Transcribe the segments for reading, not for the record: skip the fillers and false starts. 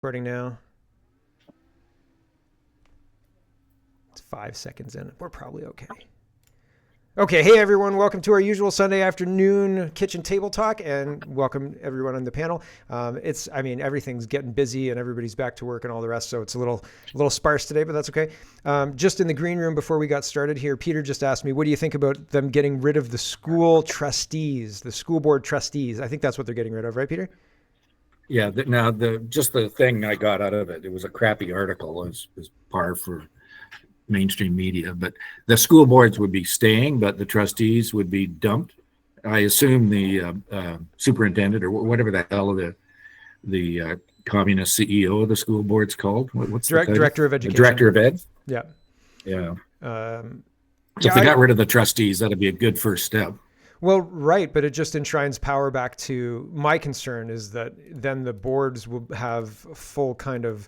Recording now. It's 5 seconds in. We're probably okay. Okay, hey everyone, welcome to our usual Sunday afternoon kitchen table talk, and welcome everyone on the panel. Everything's getting busy and everybody's back to work and all the rest, so it's a little sparse today, but that's okay. Just in the green room before we got started here, Peter just asked me, what do you think about them getting rid of the school trustees, the school board trustees? I think that's what they're getting rid of, right, Peter? Yeah. Just the thing I got out of it, it was a crappy article, as par for mainstream media. But the school boards would be staying, but the trustees would be dumped. I assume the superintendent or whatever the hell the communist CEO of the school board's called. What's the title? Director of Education. The director of ed. Yeah. Yeah. So if they got rid of the trustees, that'd be a good first step. Well, right, but it just enshrines power back to my concern is that then the boards will have full kind of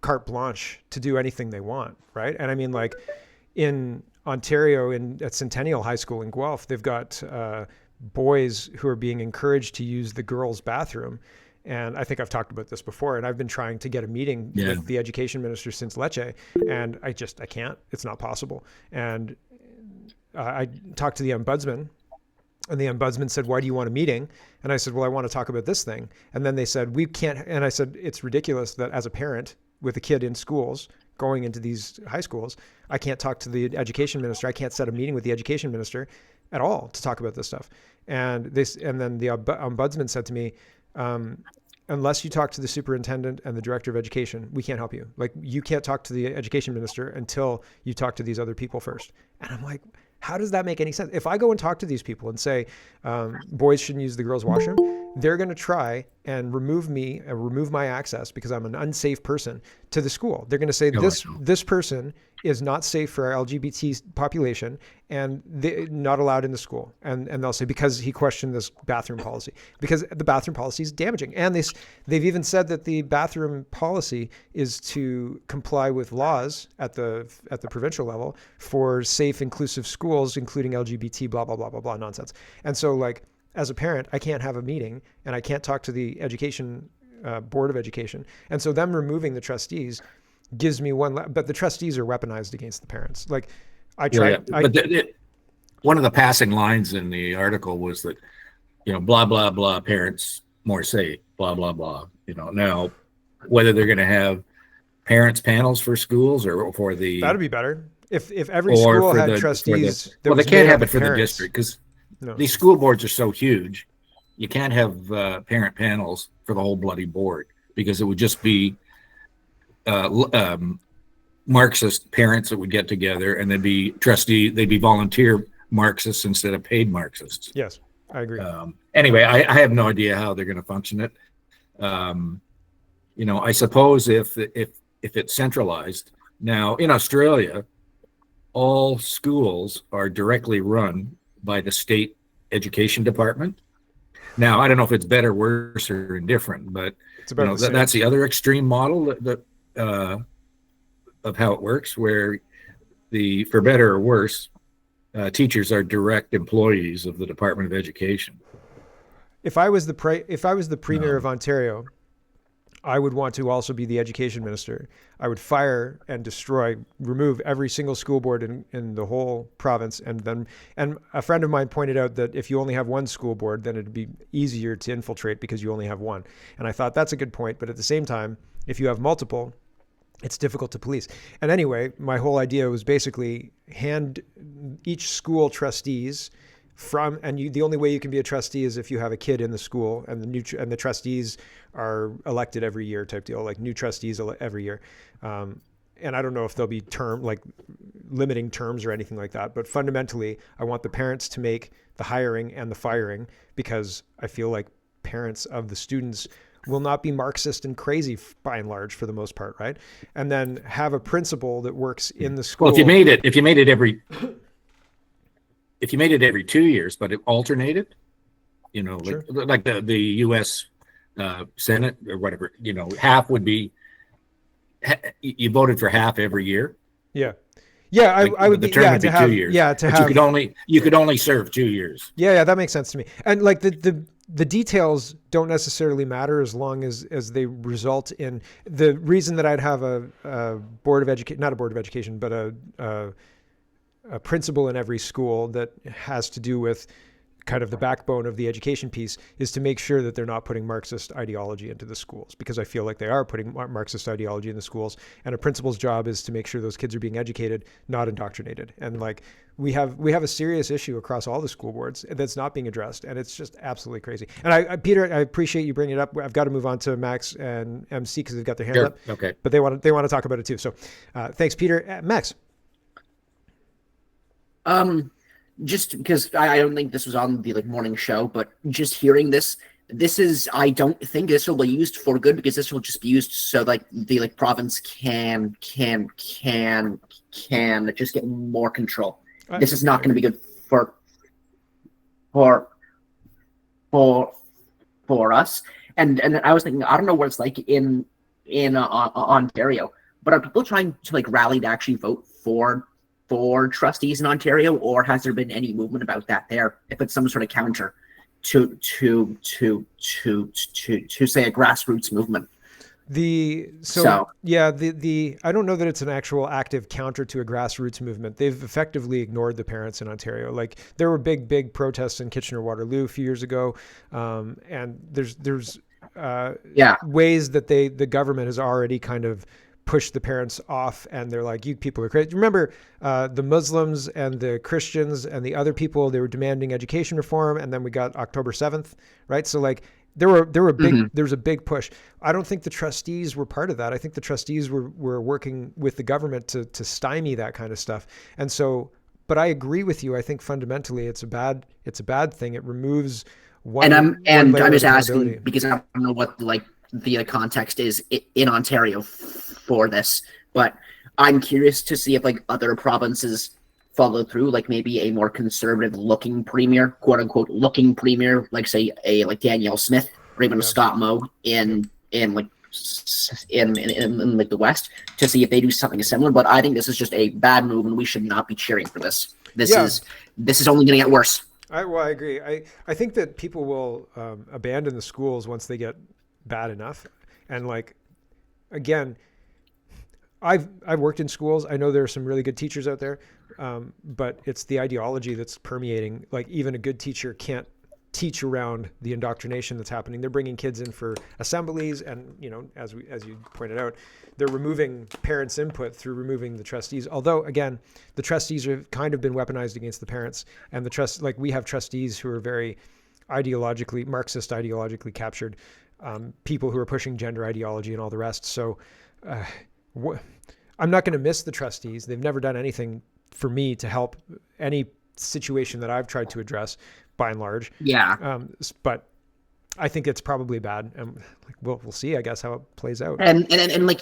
carte blanche to do anything they want, right? And I mean, like in Ontario, at Centennial High School in Guelph, they've got boys who are being encouraged to use the girls' bathroom. And I think I've talked about this before, and I've been trying to get a meeting with the education minister since Lecce, and I can't. It's not possible. And I talked to the ombudsman, and the ombudsman said, why do you want a meeting? And I said, well, I want to talk about this thing. And then they said, we can't. And I said, it's ridiculous that as a parent with a kid in schools, going into these high schools, I can't talk to the education minister. I can't set a meeting with the education minister at all to talk about this stuff. And then the ombudsman said to me, unless you talk to the superintendent and the director of education, we can't help you. Like, you can't talk to the education minister until you talk to these other people first. And I'm like, how does that make any sense? If I go and talk to these people and say, boys shouldn't use the girls' washroom, they're going to try and remove my access because I'm an unsafe person to the school. They're going to say this person is not safe for our LGBT population and they're not allowed in the school. And they'll say, because he questioned this bathroom policy, because the bathroom policy is damaging. And they've even said that the bathroom policy is to comply with laws at the provincial level for safe, inclusive schools, including LGBT, blah, blah, blah, blah, blah, nonsense. And so, like, as a parent, I can't have a meeting and I can't talk to the education board of education. And so them removing the trustees gives me but the trustees are weaponized against the parents. Like, I tried. Yeah. One of the passing lines in the article was that, blah, blah, blah, parents more safe, blah, blah, blah. Now, whether they're going to have parents panels for schools or for the... That'd be better. If every school had trustees... Well, they can't have it for the district because these school boards are so huge. You can't have parent panels for the whole bloody board because it would just be Marxist parents that would get together, and they'd be volunteer Marxists instead of paid Marxists. Yes, I agree. Anyway, I have no idea how they're going to function it. I suppose if it's centralized now in Australia, all schools are directly run by the state education department. Now, I don't know if it's better, worse, or indifferent, but that's the other extreme model that of how it works, where for better or worse, teachers are direct employees of the Department of Education. If I was the premier of Ontario, I would want to also be the education minister. I would fire and remove every single school board in the whole province. And a friend of mine pointed out that if you only have one school board, then it'd be easier to infiltrate because you only have one. And I thought that's a good point. But at the same time, if you have multiple, it's difficult to police. And anyway, my whole idea was basically hand each school trustees the only way you can be a trustee is if you have a kid in the school, and the trustees are elected every year type deal, like new trustees every year. And I don't know if there'll be limiting terms or anything like that, but fundamentally, I want the parents to make the hiring and the firing because I feel like parents of the students will not be Marxist and crazy by and large for the most part, right? And then have a principal that works in the school. Well, if you made it every 2 years, but it alternated, Sure. like the U.S. Senate or whatever, half would be, you voted for half every year. Yeah. Yeah, I would the be. term Yeah, would be to have. 2 years. Yeah, to but have. you could only serve 2 years. Yeah, that makes sense to me. And like the the details don't necessarily matter as long as they result in the reason that I'd have a board of education, not a board of education, but a principal in every school that has to do with kind of the backbone of the education piece is to make sure that they're not putting Marxist ideology into the schools, because I feel like they are putting Marxist ideology in the schools, and a principal's job is to make sure those kids are being educated, not indoctrinated. And like we have a serious issue across all the school boards that's not being addressed, and it's just absolutely crazy. And Peter, I appreciate you bringing it up. I've got to move on to Max and MC because they've got their hand up. Okay. But they want to talk about it too. So thanks, Peter. Max. Just because I don't think this was on the morning show, but just hearing this is, I don't think this will be used for good, because this will just be used so the province can just get more control. This is not going to be good for us. And I was thinking, I don't know what it's like in Ontario, but are people trying to rally to actually vote for trustees in Ontario, or has there been any movement about that there? If it's some sort of counter to say a grassroots movement. I don't know that it's an actual active counter to a grassroots movement. They've effectively ignored the parents in Ontario. Like there were big protests in Kitchener-Waterloo a few years ago, and there's ways that the government has already kind of push the parents off, and they're like, you people are crazy. Remember the Muslims and the Christians and the other people, they were demanding education reform, and then we got October 7th, right? So like there was a big push. I don't think the trustees were part of that. I think the trustees were working with the government to stymie that kind of stuff. And so, but I agree with you. I think fundamentally it's a bad thing. It removes one. I'm just asking because I don't know what the context is in Ontario for this, but I'm curious to see if other provinces follow through, maybe a more conservative looking premier, quote unquote looking premier, say Danielle Smith or even Scott Moe in the West, to see if they do something similar. But I think this is just a bad move, and we should not be cheering for this. This is only going to get worse. I agree. I think that people will abandon the schools once they get bad enough. And again, I've worked in schools. I know there are some really good teachers out there, but it's the ideology that's permeating. Even a good teacher can't teach around the indoctrination that's happening. They're bringing kids in for assemblies, and as you pointed out, they're removing parents' input through removing the trustees. Although again, the trustees have kind of been weaponized against the parents, and we have trustees who are very Marxist ideologically captured. People who are pushing gender ideology and all the rest. So I'm not going to miss the trustees. They've never done anything for me to help any situation that I've tried to address, by and large. Yeah. But I think it's probably bad. And we'll see, I guess, how it plays out. And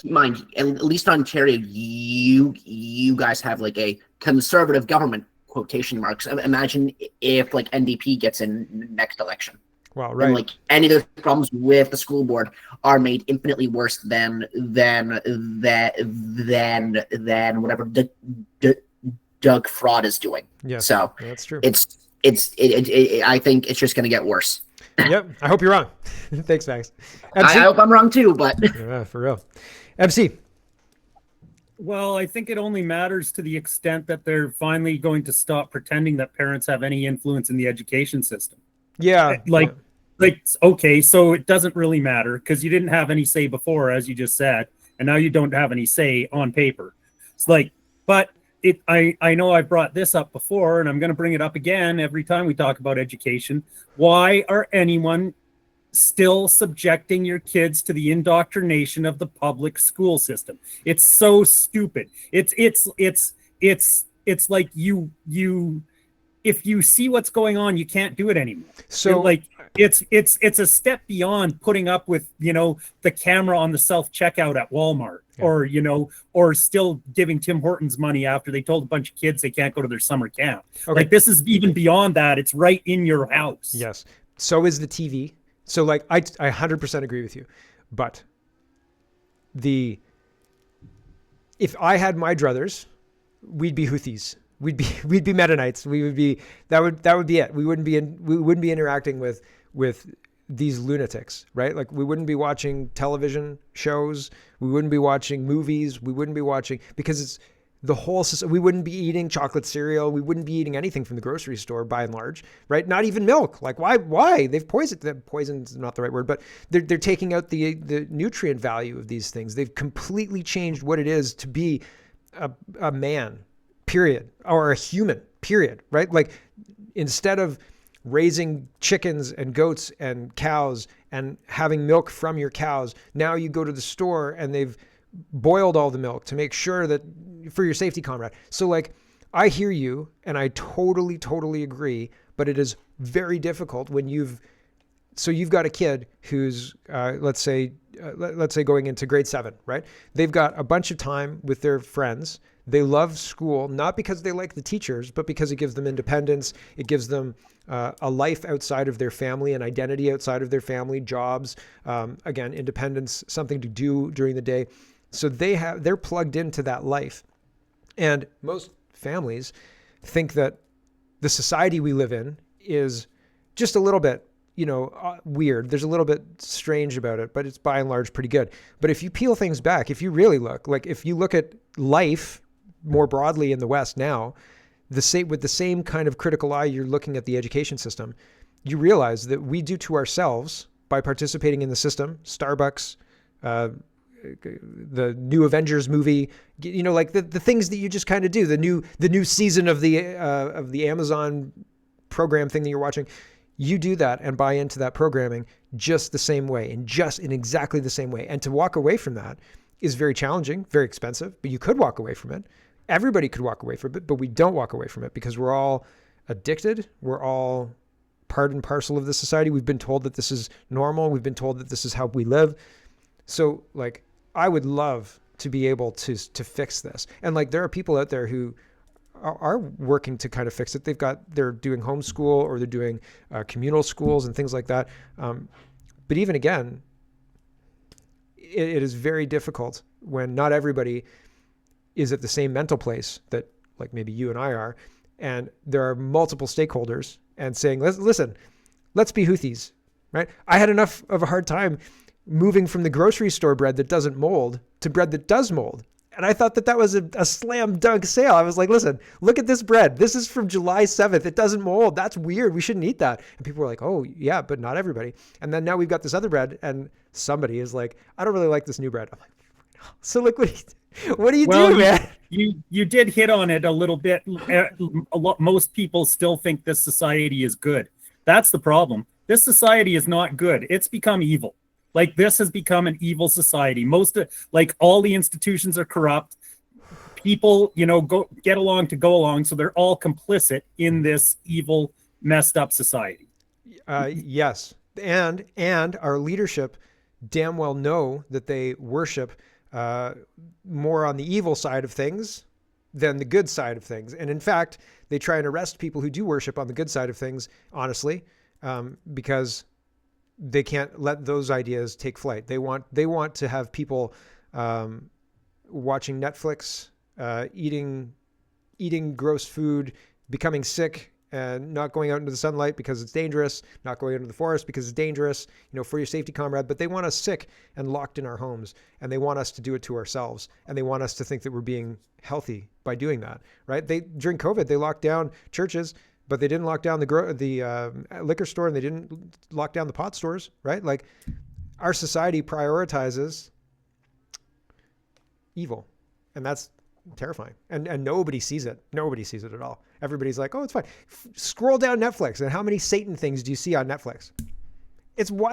mind, at least Ontario, you guys have a conservative government, quotation marks. Imagine if NDP gets in next election. Well, right. And any of the problems with the school board are made infinitely worse than whatever Doug Fraud is doing. Yeah, so that's true. I think it's just going to get worse. Yep. I hope you're wrong. Thanks, Max. MC? I hope I'm wrong too, but yeah, for real. MC. Well, I think it only matters to the extent that they're finally going to stop pretending that parents have any influence in the education system. Yeah. Okay, so it doesn't really matter because you didn't have any say before, as you just said, and now you don't have any say on paper. It's I know I've brought this up before, and I'm going to bring it up again every time we talk about education. Why are anyone still subjecting your kids to the indoctrination of the public school system? It's so stupid. It's like you if you see what's going on, you can't do it anymore. So it's a step beyond putting up with, the camera on the self-checkout at Walmart, or still giving Tim Hortons money after they told a bunch of kids they can't go to their summer camp. Okay. This is even beyond that. It's right in your house. Yes. So is the TV. So I 100% agree with you, but if I had my druthers, we'd be Houthis. We'd be Mennonites. We would be that would be it. We wouldn't be interacting with with these lunatics, right? Like we wouldn't be watching television shows, we wouldn't be watching movies, we wouldn't be watching, because it's the whole system. We wouldn't be eating chocolate cereal, we wouldn't be eating anything from the grocery store by and large, right? Not even milk. Like why? They've poison's not the right word, but they're taking out the nutrient value of these things. They've completely changed what it is to be a man, period, or a human, period, right? Like instead of raising chickens and goats and cows and having milk from your cows, now you go to the store and they've boiled all the milk to make sure that for your safety, comrade. So like, I hear you and I totally agree, but it is very difficult when you've got a kid who's, let's say going into grade 7, right? They've got a bunch of time with their friends. They love school, not because they like the teachers, but because it gives them independence. It gives them a life outside of their family, an identity outside of their family, jobs, again, independence, something to do during the day. So they're plugged into that life. And most families think that the society we live in is just a little bit, weird. There's a little bit strange about it, but it's by and large pretty good. But if you peel things back, if you really look, like if you look at life more broadly in the West now, with the same kind of critical eye you're looking at the education system, you realize that we do to ourselves by participating in the system, Starbucks, the new Avengers movie, like the things that you just kind of do, the new season of the Amazon program thing that you're watching, you do that and buy into that programming just the same way, and just in exactly the same way. And to walk away from that is very challenging, very expensive, but you could walk away from it. Everybody could walk away from it, but we don't walk away from it because we're all addicted. We're all part and parcel of this society. We've been told that this is normal. We've been told that this is how we live. So like, I would love to be able to fix this. And like, there are people out there who are working to kind of fix it. They're doing homeschool, or they're doing communal schools and things like that. But even again, it is very difficult when not everybody is at the same mental place that like maybe you and I are. And there are multiple stakeholders and saying, listen, let's be Houthis, right? I had enough of a hard time moving from the grocery store bread that doesn't mold to bread that does mold. And I thought that was a slam dunk sale. I was like, listen, look at this bread. This is from July 7th. It doesn't mold. That's weird. We shouldn't eat that. And people were like, oh yeah, but not everybody. And then now we've got this other bread and somebody is like, I don't really like this new bread. I'm like, so like, what do you do, man? You did hit on it a little bit. Most people still think this society is good. That's the problem. This society is not good. It's become evil. Like, this has become an evil society. All the institutions are corrupt. People, get along to go along. So they're all complicit in this evil, messed up society. Yes. And our leadership damn well know that they worship more on the evil side of things than the good side of things. And in fact, they try and arrest people who do worship on the good side of things, honestly, because they can't let those ideas take flight. They want to have people watching Netflix, eating gross food, becoming sick, and not going out into the sunlight because it's dangerous, not going into the forest because it's dangerous, for your safety, comrade. But they want us sick and locked in our homes, and they want us to do it to ourselves, and they want us to think that we're being healthy by doing that, right? During COVID, they locked down churches, but they didn't lock down the liquor store, and they didn't lock down the pot stores, right? Like, our society prioritizes evil, and that's terrifying. And nobody sees it. Nobody sees it at all. Everybody's like, oh, it's fine. Scroll down Netflix, and how many Satan things do you see on Netflix?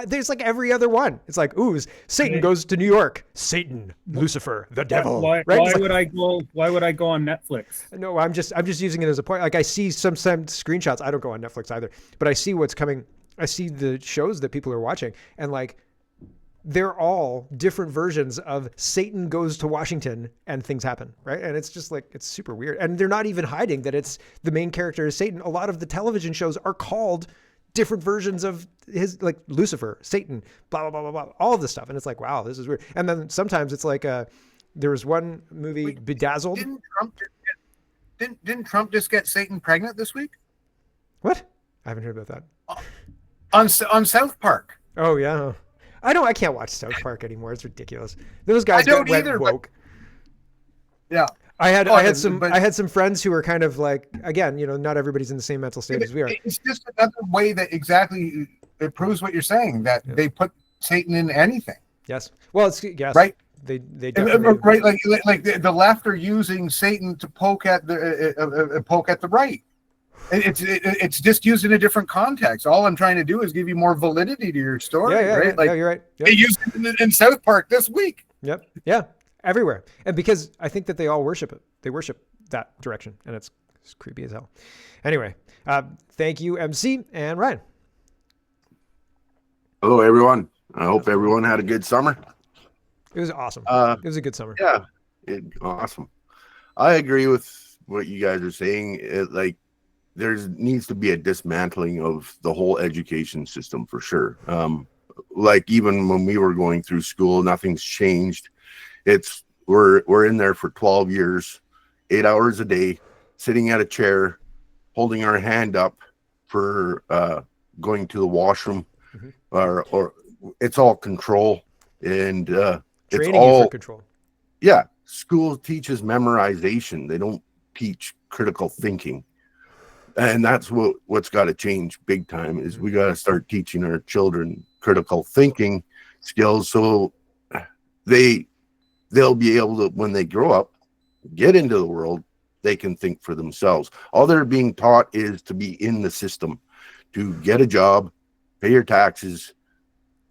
There's like every other one. It's like, ooh, Satan goes to New York. Satan, Lucifer, the devil. Why would I go on Netflix? No, I'm just using it as a point. Like, I see some screenshots. I don't go on Netflix either, but I see what's coming. I see the shows that people are watching, and like, they're all different versions of Satan goes to Washington and things happen, right? And it's just like, it's super weird. And they're not even hiding that it's the main character is Satan. A lot of the television shows are called different versions of his, like Lucifer, Satan, blah, blah, blah, blah, blah, all of this stuff. And it's like, wow, this is weird. And then sometimes it's like, there was one movie, Bedazzled. Didn't Trump just get Satan pregnant this week? What? I haven't heard about that. on South Park. Oh yeah. I can't watch South Park anymore. It's ridiculous. Those guys don't went either, but- woke. Yeah. I had but- I had some friends who were kind of like, again, not everybody's in the same mental state as we are. It's just another way that exactly it proves what you're saying, that they put Satan in anything. Yes. Well, it's yes. Right. They And, definitely right, like the left are using Satan to poke at the right. And it's just used in a different context. All I'm trying to do is give you more validity to your story, right? Like you're right. Yep. they used it in South Park this week. Yep. Yeah. Everywhere. And because I think that they all worship it. They worship that direction, and it's creepy as hell. Anyway, thank you, MC and Ryan. Hello, everyone. I hope everyone had a good summer. It was awesome. It was a good summer. Yeah, awesome. I agree with what you guys are saying. There needs to be a dismantling of the whole education system for sure. Like even when we were going through school, nothing's changed. We're in there for 12 years, 8 hours a day, sitting at a chair, holding our hand up for going to the washroom, or it's all control, and it's Training all you for control. yeah. School teaches memorization. They don't teach critical thinking, and that's what's got to change big time. Is we got to start teaching our children critical thinking skills, so they'll be able to, when they grow up, get into the world, they can think for themselves. All they're being taught is to be in the system, to get a job, pay your taxes,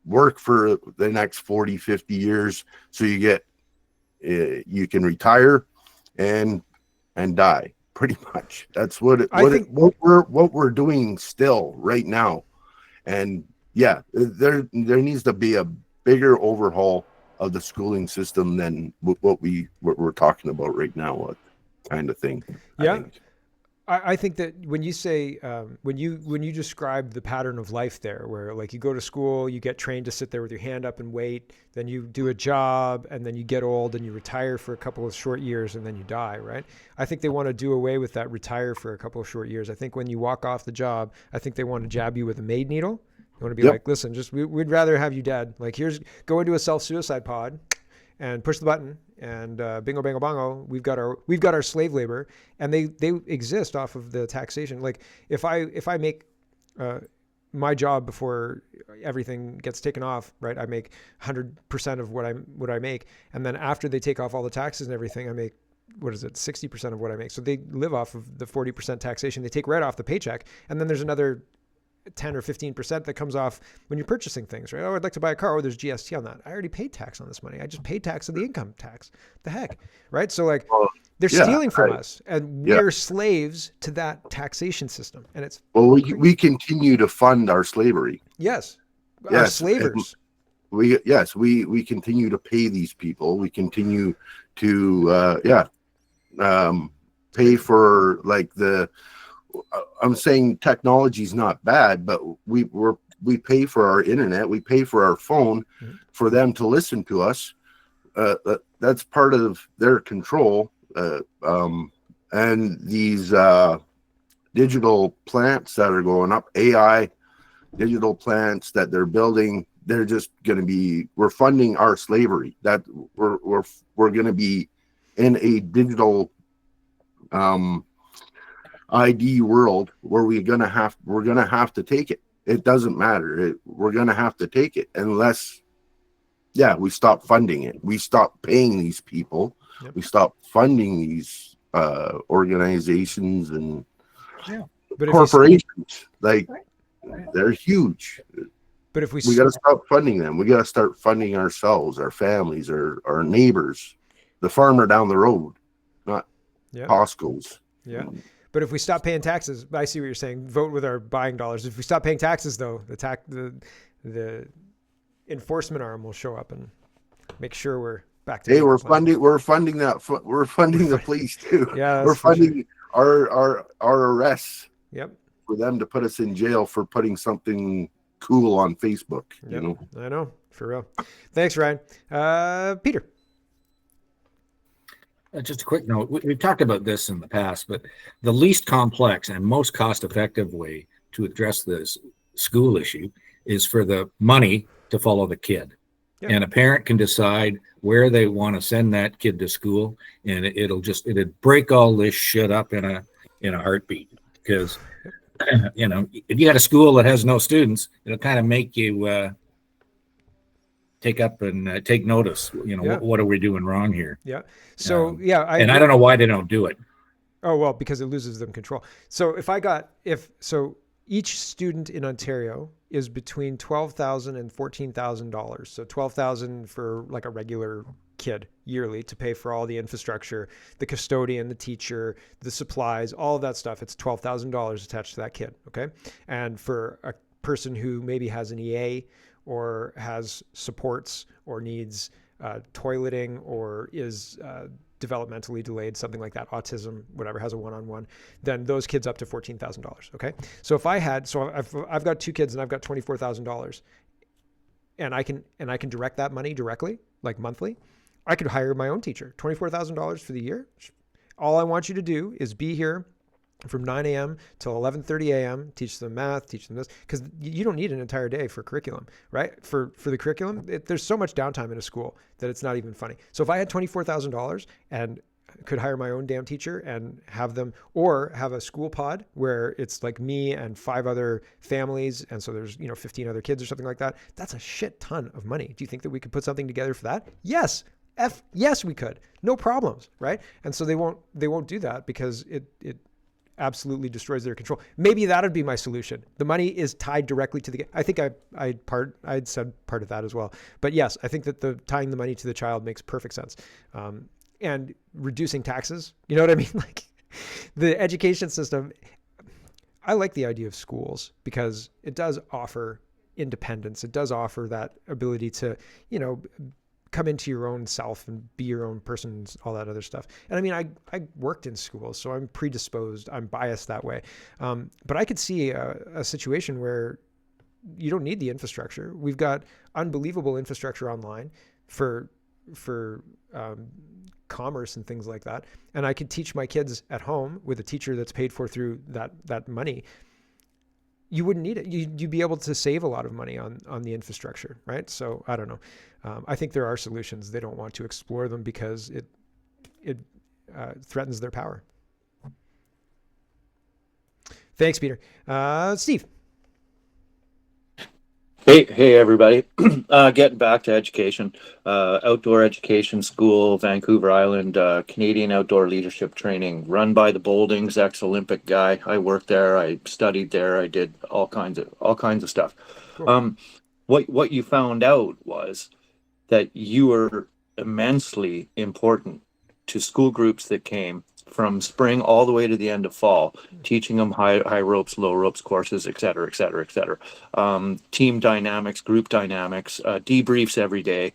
work for the next 40, 50 years, so you can retire and die. Pretty much, that's what we're doing still right now. And yeah, there needs to be a bigger overhaul of the schooling system than what we're talking about right now, kind of thing. Yeah. I think that when you say when you describe the pattern of life there, where like you go to school, you get trained to sit there with your hand up and wait, then you do a job, and then you get old and you retire for a couple of short years, and then you die, right? I think they want to do away with that retire for a couple of short years. I think when you walk off the job, I think they want to jab you with a maid needle. They want to be like, listen, we'd rather have you dead. Like, go into a self-suicide pod and push the button, and bingo bango bongo, we've got our slave labor, and they exist off of the taxation. Like if I make my job before everything gets taken off, right? I make 100% of what I make, and then after they take off all the taxes and everything, I make, what is it, 60% of what I make. So they live off of the 40% taxation they take right off the paycheck, and then there's another 10 or 15% that comes off when you're purchasing things, right? Oh, I'd like to buy a car. Oh, there's GST on that. I already paid tax on this money. I just paid tax on the income tax. The heck, right? So like they're stealing from us, and we're slaves to that taxation system. And it's we continue to fund our slavery. Yes, our slavers. We continue to pay these people. We continue to pay for like the. I'm saying technology is not bad, but we pay for our internet, we pay for our phone, for them to listen to us. That's part of their control. And these digital plants that are going up, AI digital plants that they're building, they're just going to be. We're funding our slavery. That we're going to be in a digital ID world where we're gonna have to take it. It doesn't matter. We're gonna have to take it unless, we stop funding it. We stop paying these people. Yep. We stop funding these organizations and corporations. They're huge. But if we got to stop funding them, we got to start funding ourselves, our families, our neighbors, the farmer down the road, not Costco's. Yeah. But if we stop paying taxes, I see what you're saying. Vote with our buying dollars. If we stop paying taxes, though, the enforcement arm will show up and make sure we're back to. Hey, we're funding that. We're funding the police too. We're funding our arrests. Yep. For them to put us in jail for putting something cool on Facebook. Yep. I know, for real. Thanks, Ryan. Peter. Just a quick note. We've talked about this in the past, but the least complex and most cost-effective way to address this school issue is for the money to follow the kid. Yeah. And a parent can decide where they want to send that kid to school, and it'll break all this shit up in a heartbeat. Because if you got a school that has no students, it'll kind of make you take up and take notice. What are we doing wrong here? Yeah. So I don't know why they don't do it. Oh, well, because it loses them control. So each student in Ontario is between $12,000 and $14,000. So $12,000 for like a regular kid yearly to pay for all the infrastructure, the custodian, the teacher, the supplies, all of that stuff. It's $12,000 attached to that kid. Okay. And for a person who maybe has an EA or has supports or needs toileting or is developmentally delayed, something like that, autism, whatever, has a one-on-one, then those kids up to $14,000. Okay. So if I've got two kids and I've got $24,000 and I can direct that money directly, like monthly, I could hire my own teacher, $24,000 for the year. All I want you to do is be here from 9 a.m. till 11:30 a.m., teach them math, teach them this, because you don't need an entire day for curriculum, right? For the curriculum, there's so much downtime in a school that it's not even funny. So if I had $24,000 and could hire my own damn teacher and have them, or have a school pod where it's like me and 5 other families, and so there's 15 other kids or something like that, that's a shit ton of money. Do you think that we could put something together for that? Yes. Yes, we could. No problems, right? And so they won't do that because it absolutely destroys their control. Maybe that would be my solution. The money is tied directly to I think I'd said part of that as well. But yes, I think that tying the money to the child makes perfect sense. And reducing taxes, you know what I mean? Like the education system, I like the idea of schools because it does offer independence. It does offer that ability to, come into your own self and be your own person, all that other stuff. And I mean, I worked in schools, so I'm predisposed, I'm biased that way. But I could see a situation where you don't need the infrastructure. We've got unbelievable infrastructure online for commerce and things like that. And I could teach my kids at home with a teacher that's paid for through that money. You wouldn't need it. You'd be able to save a lot of money on the infrastructure, right? So I don't know. I think there are solutions. They don't want to explore them because it threatens their power. Thanks, Peter. Steve. Hey, everybody. Getting back to education, outdoor education school, Vancouver Island, Canadian outdoor leadership training, run by the Boldings, ex-Olympic guy. I worked there. I studied there. I did all kinds of stuff. Cool. What you found out was that you were immensely important to school groups that came from spring all the way to the end of fall, teaching them high ropes, low ropes courses, et cetera, et cetera, et cetera. Team dynamics, group dynamics, debriefs every day.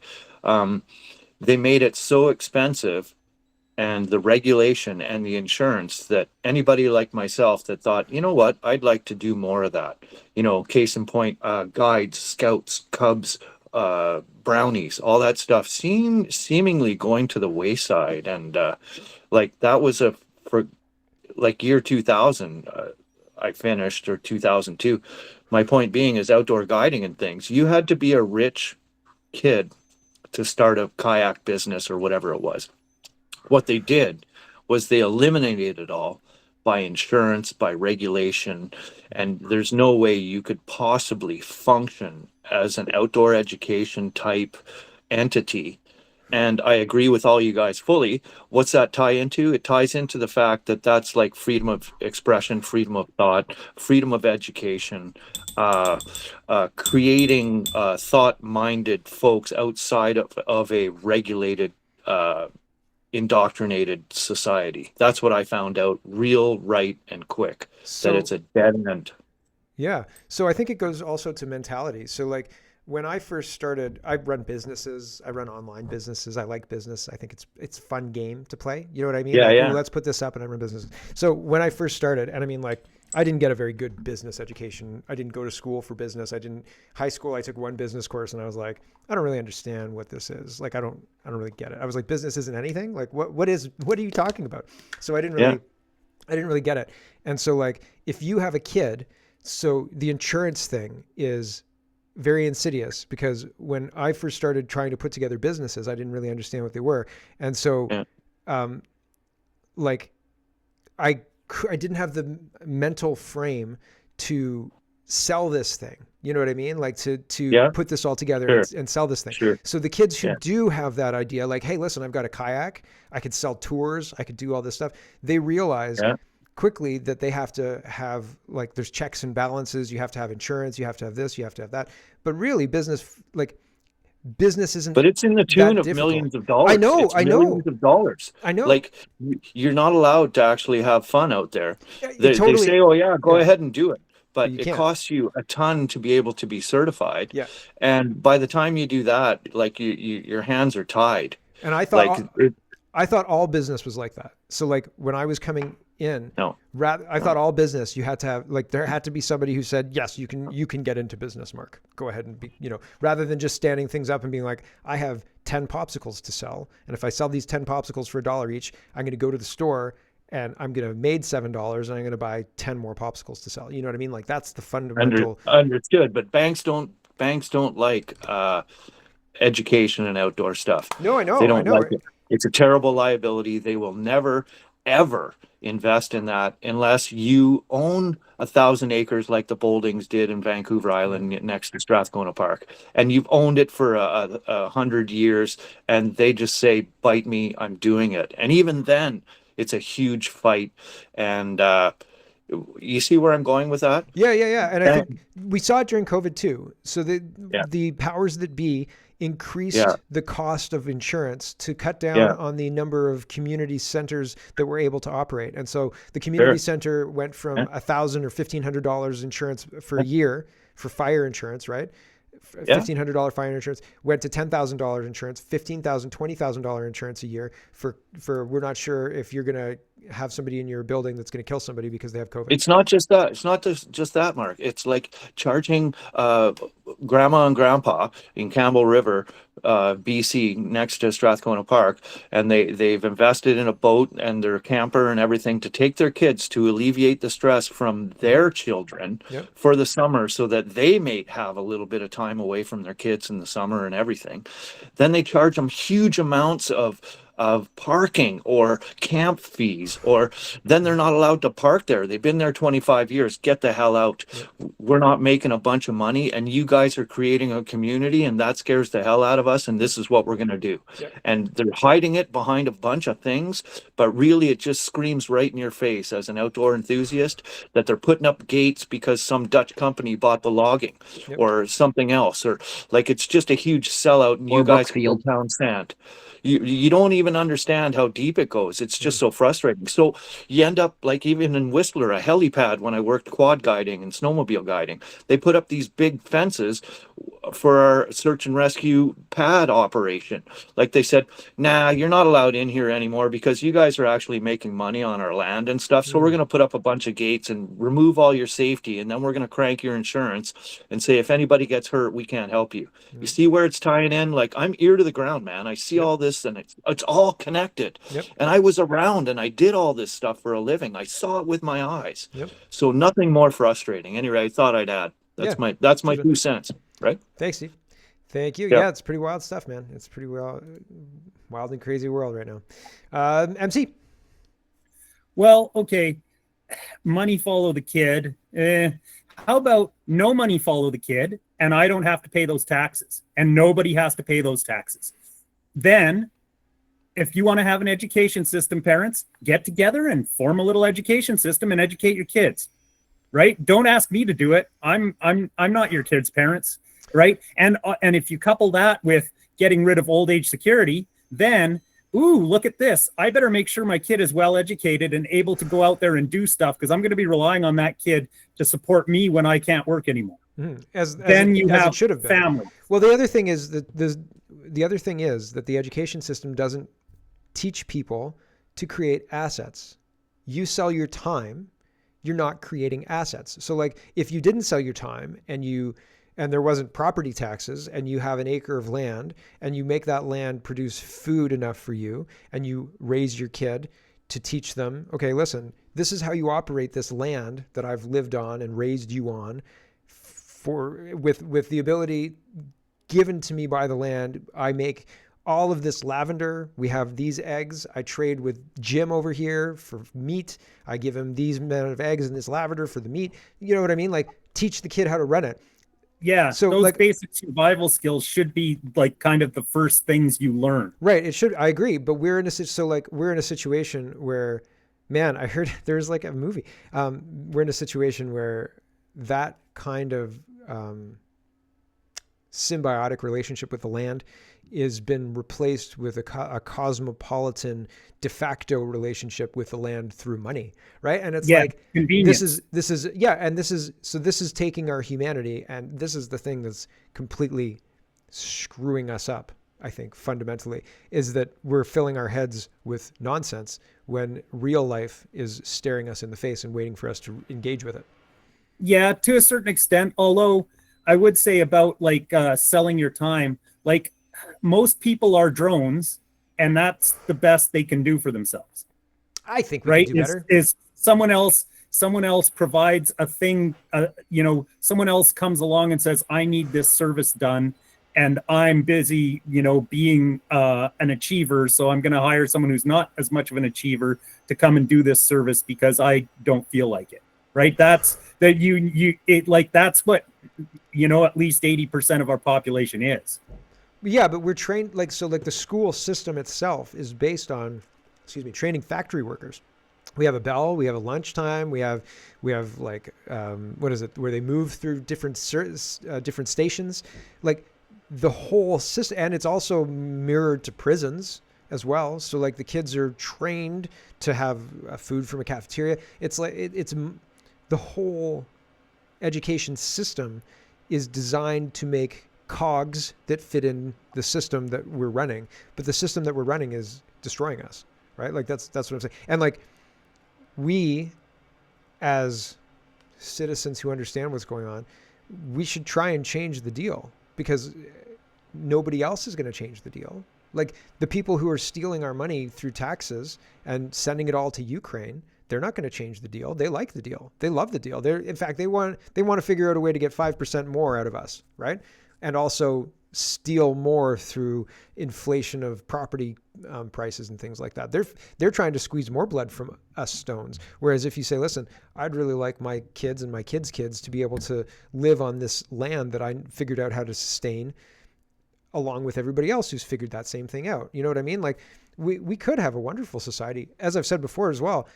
They made it so expensive, and the regulation and the insurance, that anybody like myself that thought, you know what, I'd like to do more of that. Case in point, guides, scouts, cubs, brownies, all that stuff seemingly going to the wayside. And like that was for like year 2000 I finished, or 2002. My point being is outdoor guiding and things, you had to be a rich kid to start a kayak business or whatever it was. What they did was they eliminated it all by insurance, by regulation, and there's no way you could possibly function as an outdoor education type entity. And I agree with all you guys fully. What's that tie into? It ties into the fact that that's like freedom of expression, freedom of thought, freedom of education, creating thought-minded folks outside of a regulated, indoctrinated society. That's what I found out real, right, and quick, that it's a dead end. Yeah. So I think it goes also to mentality. So like when I first started, I run businesses, I run online businesses. I like business. I think it's a fun game to play. You know what I mean? Yeah, like, yeah. Let's put this up and I run businesses. So when I first started, and I mean, like, I didn't get a very good business education. I didn't go to school for business. High school, I took one business course and I was like, I don't really understand what this is. Like, I don't really get it. I was like, business isn't anything. Like, what are you talking about? So I didn't really get it. And so like, if you have a kid, So the insurance thing is very insidious, because when I first started trying to put together businesses, I didn't really understand what they were. And so, like, I didn't have the mental frame to sell this thing. You know what I mean? Like to put this all together and sell this thing. Sure. So the kids who do have that idea, like, hey, listen, I've got a kayak, I could sell tours, I could do all this stuff. They realize quickly that they have to have, like, there's checks and balances. You have to have insurance. You have to have this. You have to have that. But really, business isn't. But it's in the tune of millions of dollars. I know. Millions of dollars. I know. Like, you're not allowed to actually have fun out there. They Totally. say, "Oh yeah, go ahead and do it." But it can't. costs you a ton to be able to be certified. Yeah. And by the time you do that, like, your hands are tied. And I thought Like, I thought all business was like that. So, like, when I was coming in, No. I thought all business, you had to have, like, there had to be somebody who said, yes, you can get into business, Mark. Go ahead and be, rather than just standing things up and being like, I have 10 popsicles to sell. And if I sell these 10 popsicles for $1 each, I'm going to go to the store and I'm going to have made $7 and I'm going to buy 10 more popsicles to sell. You know what I mean? Like, that's the fundamental. Understood. But banks don't like education and outdoor stuff. No, I know. They don't I know. like it. It's a terrible liability. They will never, ever invest in that unless you own 1,000 acres like the Boldings did in Vancouver Island next to Strathcona Park. And you've owned it for 100 years and they just say, bite me, I'm doing it. And even then, it's a huge fight. And you see where I'm going with that? Yeah. And I think we saw it during COVID too. So the powers that be increased the cost of insurance to cut down on the number of community centers that were able to operate. And so the community center went from $1,000 or $1,500 insurance for a year for fire insurance, right? $1,500 fire insurance went to $10,000 insurance, $15,000, $20,000 insurance a year for we're not sure if you're going to have somebody in your building that's going to kill somebody because they have COVID. It's not just that. It's not just that, Mark. It's like charging grandma and grandpa in Campbell River, BC, next to Strathcona Park, and they've invested in a boat and their camper and everything to take their kids to alleviate the stress from their children for the summer so that they may have a little bit of time away from their kids in the summer and everything. Then they charge them huge amounts of parking or camp fees, or then they're not allowed to park there. They've been there 25 years. Get the hell out. We're not making a bunch of money, and you guys are creating a community, and that scares the hell out of us, and this is what we're going to do. And they're hiding it behind a bunch of things, but really it just screams right in your face as an outdoor enthusiast that they're putting up gates because some Dutch company bought the logging or something else, or like it's just a huge sellout, and you guys feel town sand. You don't even understand how deep it goes. It's just so frustrating. So you end up like, even in Whistler, a helipad, when I worked quad guiding and snowmobile guiding, they put up these big fences for our search and rescue pad operation. Like, they said, nah, you're not allowed in here anymore because you guys are actually making money on our land and stuff. So we're going to put up a bunch of gates and remove all your safety. And then we're going to crank your insurance and say, if anybody gets hurt, we can't help you. You see where it's tying in? Like, I'm ear to the ground, man. I see all this, and it's all connected. And I was around and I did all this stuff for a living. I saw it with my eyes. So nothing more frustrating. Anyway, I thought I'd add. That's my 2 cents. Right? Thanks, Steve. Thank you. Yeah, it's pretty wild stuff, man. It's pretty wild and crazy world right now. MC. Well, okay. Money follow the kid. How about no money follow the kid, and I don't have to pay those taxes, and nobody has to pay those taxes? Then, if you want to have an education system, parents, get together and form a little education system and educate your kids. Right? Don't ask me to do it. I'm not your kids' parents. Right? And if you couple that with getting rid of old age security, then, look at this. I better make sure my kid is well educated and able to go out there and do stuff, because I'm going to be relying on that kid to support me when I can't work anymore. Then you have family. Well, the other thing is that the education system doesn't teach people to create assets. You sell your time, you're not creating assets. So, like, if you didn't sell your time and there wasn't property taxes, and you have an acre of land and you make that land produce food enough for you, and you raise your kid to teach them, okay, listen, this is how you operate this land that I've lived on and raised you on, with the ability given to me by the land. I make all of this lavender. We have these eggs. I trade with Jim over here for meat. I give him these amount of eggs and this lavender for the meat. You know what I mean? Like, teach the kid how to run it. Yeah, so those like basic survival skills should be like kind of the first things you learn. Right. It should. I agree. But we're in a situation where, man, I heard there's like a movie. We're in a situation where that kind of symbiotic relationship with the land has been replaced with a cosmopolitan de facto relationship with the land through money, right? And it's like convenience. this is taking our humanity, and this is the thing that's completely screwing us up, I think, fundamentally, is that we're filling our heads with nonsense when real life is staring us in the face and waiting for us to engage with it. Yeah, to a certain extent, although I would say about like selling your time, like most people are drones, and that's the best they can do for themselves. I think we right can do better. Is someone else provides a thing, someone else comes along and says, I need this service done, and I'm busy, being an achiever, so I'm going to hire someone who's not as much of an achiever to come and do this service because I don't feel like it. Right? That's what at least 80% of our population is. Yeah, but we're trained like the school system itself is based on, training factory workers. We have a bell, we have a lunchtime, we have like what is it, where they move through different stations, like the whole system. And it's also mirrored to prisons as well. So like the kids are trained to have food from a cafeteria. It's like it's the whole education system is designed to make cogs that fit in the system that we're running, but the system that we're running is destroying us, right? Like that's what I'm saying. And like, we as citizens who understand what's going on, we should try and change the deal, because nobody else is going to change the deal. Like, the people who are stealing our money through taxes and sending it all to Ukraine, they're not going to change the deal. They like the deal. They love the deal. In fact, they want to figure out a way to get 5% more out of us, right? And also steal more through inflation of property prices and things like that. They're trying to squeeze more blood from us Stones. Whereas if you say, listen, I'd really like my kids and my kids' kids to be able to live on this land that I figured out how to sustain, along with everybody else who's figured that same thing out. You know what I mean? Like, we could have a wonderful society. As I've said before as well,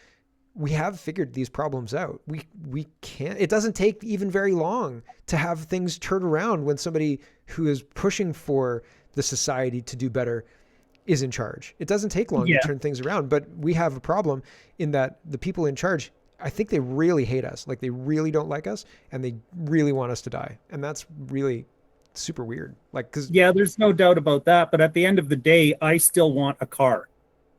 we have figured these problems out. We can't, it doesn't take even very long to have things turn around when somebody who is pushing for the society to do better is in charge. It doesn't take long to turn things around, but we have a problem in that the people in charge, I think they really hate us. Like, they really don't like us, and they really want us to die. And that's really super weird. Like, there's no doubt about that. But at the end of the day, I still want a car.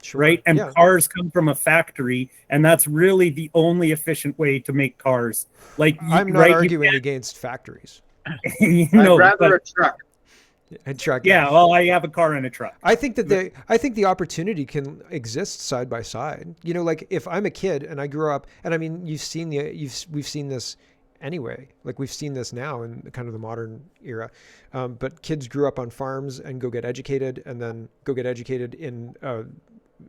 Sure. Right. And cars come from a factory, and that's really the only efficient way to make cars. Like, I'm not arguing against factories. I'd rather a truck. A truck. Yeah. Well, I have a car and a truck. I think the opportunity can exist side by side. Like, if I'm a kid and I grew up, and I mean, we've seen this anyway. Like, we've seen this now in kind of the modern era. But kids grew up on farms and go get educated, and then go get educated in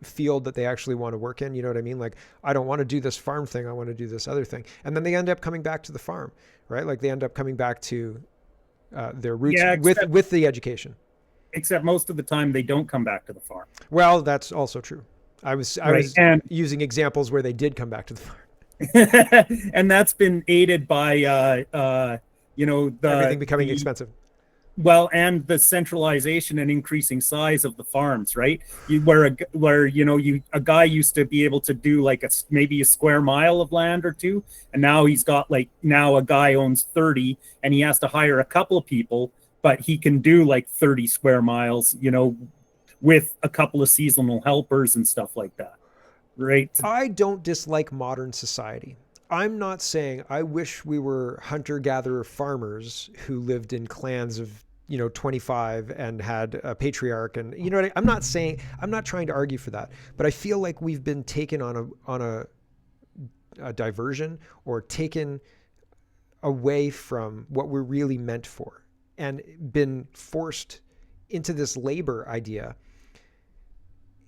field that they actually want to work in. You know what I mean? Like, I don't want to do this farm thing, I want to do this other thing. And then they end up coming back to the farm, right? Like, they end up coming back to their roots with the education. Except most of the time they don't come back to the farm. Well, that's also true. I was using examples where they did come back to the farm. And that's been aided by everything becoming expensive. Well, and the centralization and increasing size of the farms, right? Where a guy used to be able to do like maybe a square mile of land or two, and now he's got now a guy owns 30, and he has to hire a couple of people, but he can do like 30 square miles, with a couple of seasonal helpers and stuff like that, right? I don't dislike modern society. I'm not saying I wish we were hunter-gatherer farmers who lived in clans of 25 and had a patriarch, and I'm not trying to argue for that, but I feel like we've been taken on a diversion, or taken away from what we're really meant for, and been forced into this labor idea.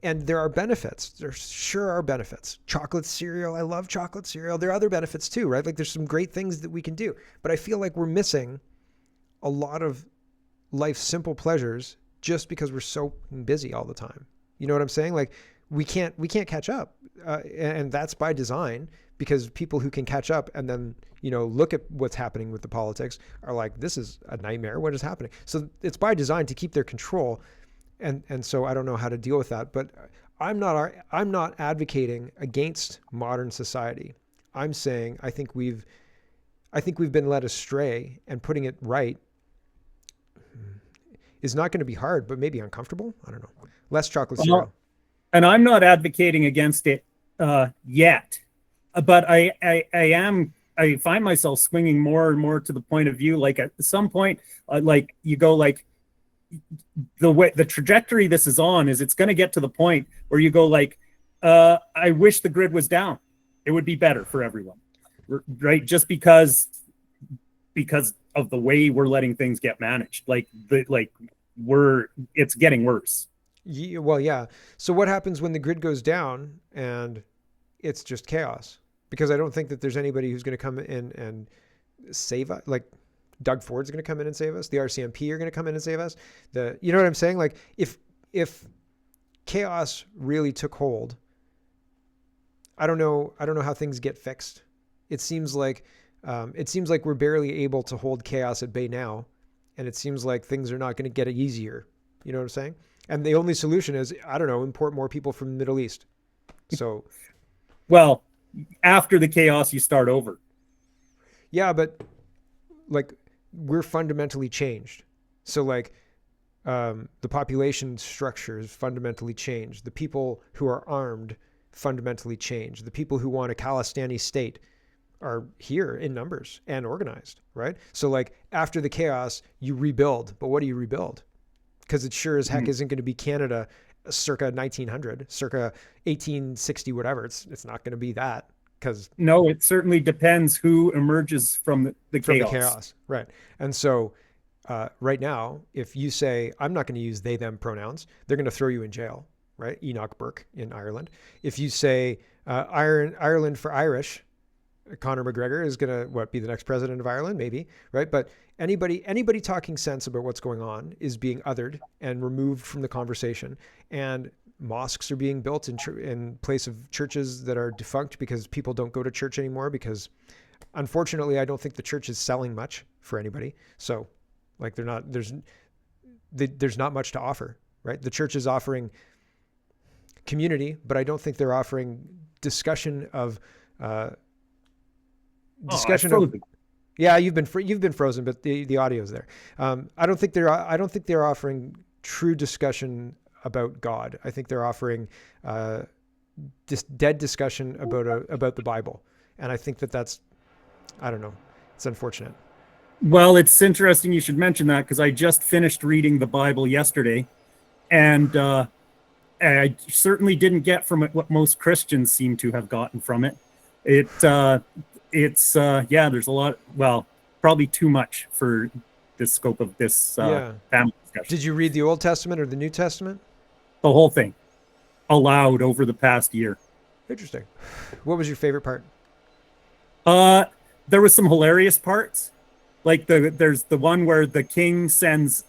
And there are benefits. There sure are benefits. Chocolate cereal. I love chocolate cereal. There are other benefits too, right? Like there's some great things that we can do, but I feel like we're missing a lot of life's simple pleasures just because we're so busy all the time. You know what I'm saying? Like we can't catch up, and that's by design, because people who can catch up and then look at what's happening with the politics are like, this is a nightmare. What is happening? So it's by design to keep their control, and so I don't know how to deal with that. But I'm not advocating against modern society. I'm saying I think we've been led astray, and putting it right is not going to be hard, but maybe uncomfortable. I don't know. Less chocolate cereal. And I'm not advocating against it yet, but I find myself swinging more and more to the point of view. Like at some point, like you go like the trajectory this is on is it's going to get to the point where you go like, I wish the grid was down. It would be better for everyone, right? Just because of the way we're letting things get managed, it's getting worse. Yeah. So what happens when the grid goes down and it's just chaos? Because I don't think that there's anybody who's going to come in and save us. Like Doug Ford's going to come in and save us. The RCMP are going to come in and save us. You know what I'm saying? Like if chaos really took hold, I don't know how things get fixed. It seems like we're barely able to hold chaos at bay now, and it seems like things are not going to get easier. You know what I'm saying? And the only solution is, I don't know, import more people from the Middle East. So, well, after the chaos, you start over. Yeah, but like we're fundamentally changed. So like the population structure is fundamentally changed. The people who are armed fundamentally changed. The people who want a Khalistani state are here in numbers and organized, right? So like after the chaos, you rebuild. But what do you rebuild? Because it sure as heck isn't going to be Canada circa 1900, circa 1860, whatever. It's not going to be that. Because no, it certainly depends who emerges from the chaos. Right? And so right now, if you say I'm not going to use they them pronouns, they're going to throw you in jail, right? Enoch Burke in Ireland. If you say Ireland for Irish, Conor McGregor is going to be the next president of Ireland, maybe, right? But anybody talking sense about what's going on is being othered and removed from the conversation. And mosques are being built in place of churches that are defunct because people don't go to church anymore, because unfortunately, I don't think the church is selling much for anybody. So like there's not much to offer, right? The church is offering community, but I don't think they're offering discussion of, yeah, you've been frozen, but the audio's there. I don't think they're offering true discussion about God. I think they're offering dead discussion about the Bible, and I think that's, I don't know, it's unfortunate. Well, it's interesting you should mention that, because I just finished reading the Bible yesterday, and I certainly didn't get from it what most Christians seem to have gotten from it. There's a lot, well, probably too much for the scope of this family discussion. Did you read the Old Testament or the New Testament? The whole thing, aloud, over the past year. Interesting. What was your favorite part? There was some hilarious parts. Like there's the one where the king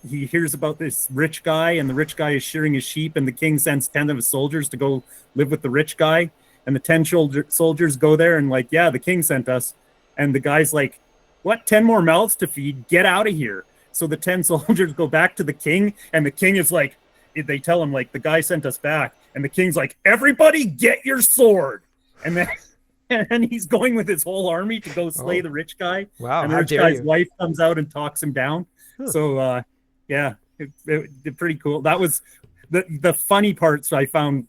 he hears about this rich guy, and the rich guy is shearing his sheep, and the king sends 10 of his soldiers to go live with the rich guy. And the 10 soldiers go there and like, yeah, the king sent us. And the guy's like, what, 10 more mouths to feed? Get out of here. So the 10 soldiers go back to the king, and the king is like, they tell him like, the guy sent us back. And the king's like, everybody get your sword. And then and he's going with his whole army to go slay the rich guy. Wow. And the rich guy's wife comes out and talks him down. Huh. So it pretty cool. That was the funny parts I found,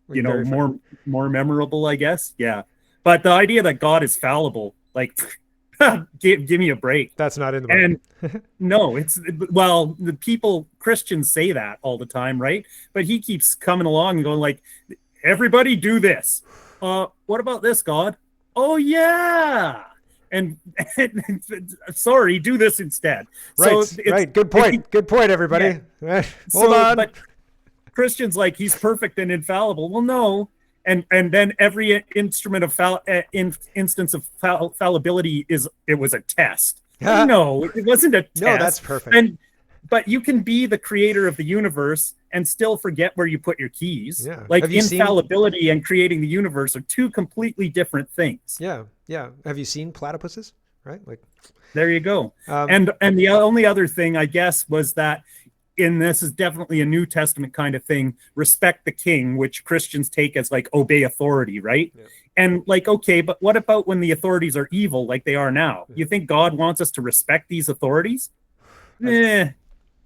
more memorable, I guess. Yeah. But the idea that God is fallible, like give me a break. That's not in the Bible. And no, well, the people, Christians say that all the time, right? But he keeps coming along and going like, everybody do this. What about this, God? Oh yeah. And sorry, do this instead. Right, So right. Good point. Good point, everybody. Yeah. Hold on. But Christians like he's perfect and infallible. Well, no. And then every instrument of instance of fallibility was a test. No, it wasn't a test. No, that's perfect. But you can be the creator of the universe and still forget where you put your keys. Yeah. Like Have you infallibility and creating the universe are two completely different things. Yeah, yeah. Have you seen platypuses? Right, like there you go. And the only other thing I guess was that this is definitely a New Testament kind of thing. Respect the king, which Christians take as like obey authority, right? Yeah. And like, okay, but what about when the authorities are evil like they are now? You think God wants us to respect these authorities?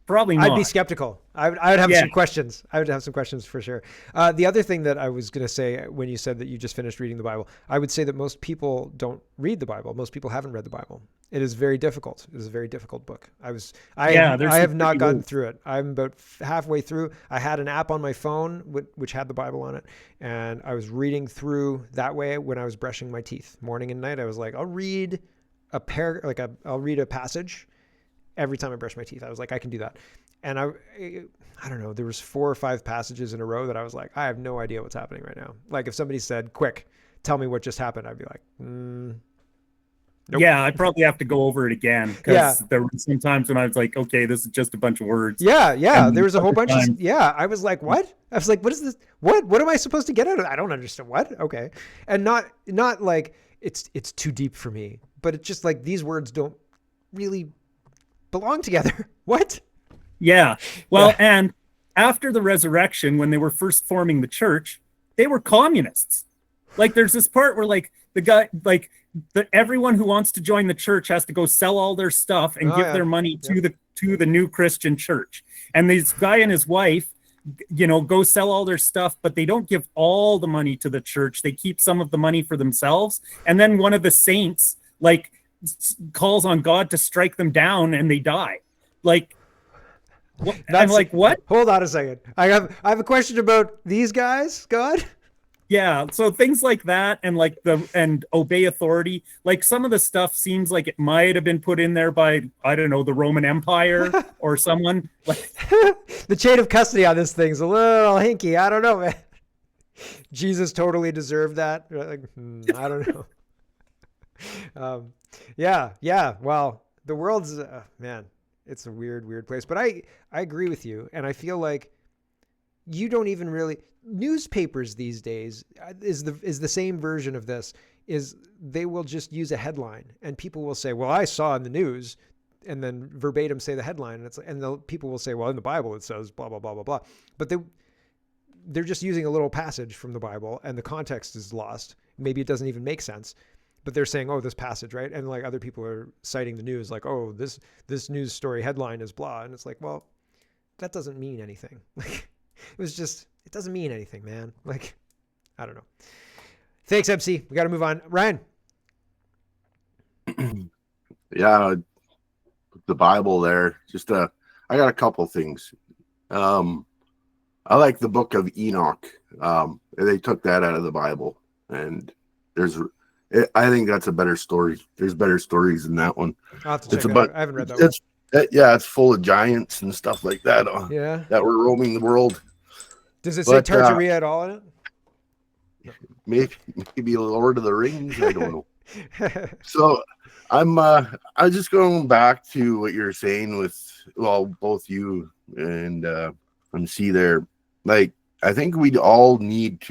Probably not. I'd be skeptical. I would have some questions. I would have some questions for sure. The other thing that I was going to say when you said that you just finished reading the Bible, I would say that most people don't read the Bible. Most people haven't read the Bible. It is very difficult. It is a very difficult book. I have not gotten through it. I'm about halfway through. I had an app on my phone which had the Bible on it, and I was reading through that way when I was brushing my teeth morning and night. I was like, I'll read I'll read a passage every time I brush my teeth. I was like, I can do that. And I don't know, there was 4 or 5 passages in a row that I was like, I have no idea what's happening right now. Like if somebody said, quick, tell me what just happened, I'd be like, nope. Yeah, I probably have to go over it again because there were some times when I was like, okay, this is just a bunch of words. Yeah. There was a whole bunch of, I was like, what? I was like, what is this? What am I supposed to get out of it? I don't understand. What? Okay. And not like it's too deep for me, but it's just like these words don't really belong together. What? Yeah. Well, and after the resurrection, when they were first forming the church, they were communists. Like there's this part where like the guy, like everyone who wants to join the church has to go sell all their stuff and give their money to the new Christian church. And this guy and his wife, go sell all their stuff, but they don't give all the money to the church. They keep some of the money for themselves. And then one of the saints like calls on God to strike them down and they die. Like, I'm like, what? Hold on a second. I have a question about these guys, God. Yeah, so things like that and obey authority. Like some of the stuff seems like it might have been put in there by, I don't know, the Roman Empire or someone. Like the chain of custody on this thing's a little hinky. I don't know, man. Jesus totally deserved that. Like, I don't know. Yeah. Well, the world's man, it's a weird place. But I agree with you, and I feel like you don't even really. Newspapers these days is the same version of this. Is they will just use a headline, and people will say, "Well, I saw in the news," and then verbatim say the headline, and people will say, "Well, in the Bible it says blah blah blah blah blah," but they're just using a little passage from the Bible, and the context is lost. Maybe it doesn't even make sense. But they're saying, oh, this passage, right? And like other people are citing the news, like, oh, this news story headline is blah. And it's like, well, that doesn't mean anything. Like, it doesn't mean anything, man. Like, I don't know. Thanks, MC. We got to move on. Ryan. Yeah, the Bible there. Just I got a couple things. I like the book of Enoch. They took that out of the Bible, and I think that's a better story. There's better stories than that one. I'll have to check it out. I haven't read that one. It's full of giants and stuff like that. That were roaming the world. Does it say Tartaria at all in it? Maybe Lord of the Rings. I don't know. So I'm just going back to what you're saying with both you and C there. Like I think we all need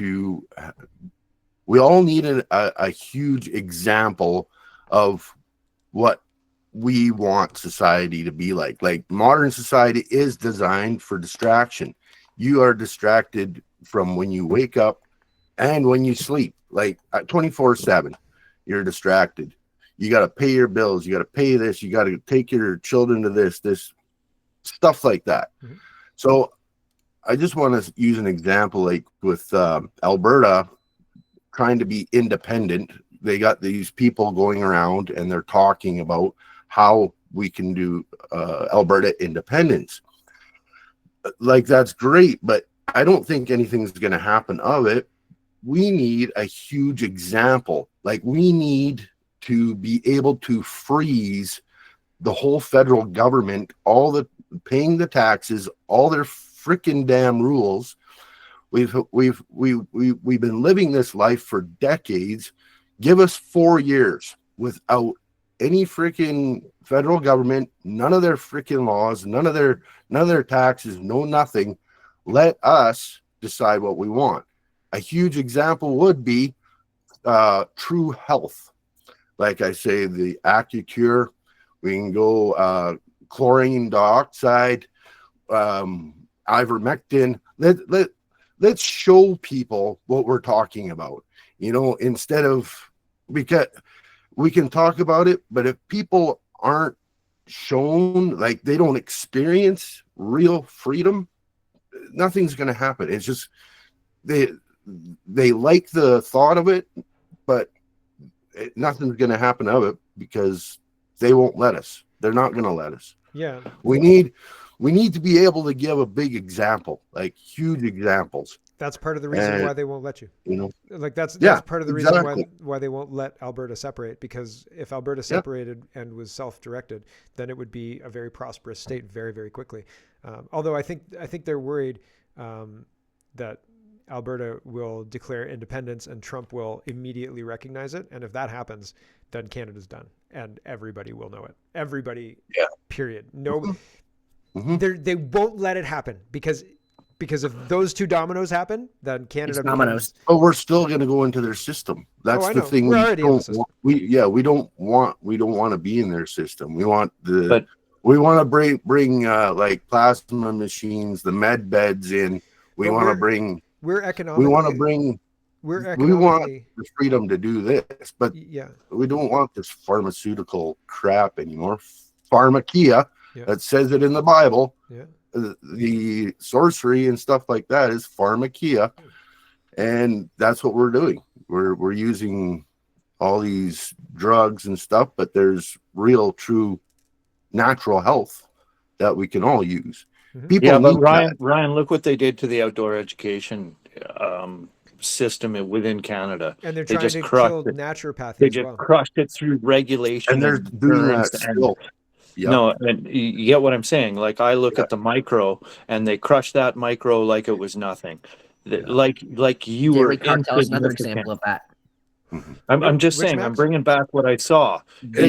a huge example of what we want society to be like. Like modern society is designed for distraction. You are distracted from when you wake up and when you sleep, like 24/7, you're distracted. You got to pay your bills. You got to pay this. You got to take your children to this stuff like that. Mm-hmm. So I just want to use an example, like with Alberta trying to be independent they got these people going around and they're talking about how we can do Alberta independence. Like, that's great, but I don't think anything's going to happen of it. We need a huge example. Like, we need to be able to freeze the whole federal government, all the paying the taxes, all their freaking damn rules. We've been living this life for decades. Give us 4 years without any freaking federal government, none of their freaking laws, none of their taxes, no nothing. Let us decide what we want. A huge example would be True Health. Like I say, the AccuCure, we can go chlorine dioxide, ivermectin. Let's show people what we're talking about, instead of, because we can talk about it, but if people aren't shown, like, they don't experience real freedom, nothing's going to happen. It's just, they like the thought of it, but nothing's going to happen of it because they won't let us. They're not going to let us. Yeah. We need to be able to give a big example, like huge examples. That's part of the reason why they won't let you. Like that's part of the exactly. reason why they won't let Alberta separate, because if Alberta separated and was self-directed, then it would be a very prosperous state very, very quickly. Although I think they're worried that Alberta will declare independence and Trump will immediately recognize it. And if that happens, then Canada's done and everybody will know it. Everybody, period. No, they won't let it happen because if those two dominoes happen, then Canada dominoes. But we're still going to go into their system. That's the thing. We're already in the system. We don't want to be in their system. We want we want to bring like plasma machines, the med beds in. We want to bring. We're economically. We want to bring. We want the freedom to do this, but we don't want this pharmaceutical crap anymore. Pharmakia, that says it in the Bible. Yeah. The sorcery and stuff like that is pharmakia, and that's what we're doing. We're using all these drugs and stuff, but there's real, true, natural health that we can all use. People but Ryan, look what they did to the outdoor education system within Canada. And they're trying to kill naturopathy. They just crushed it through regulation, and they're doing that still. Yep. No, and you get what I'm saying. Like, I look at the micro, and they crush that micro like it was nothing. Like you Dairy were. Cartel is another example of that. I'm just saying. I'm bringing back what I saw. The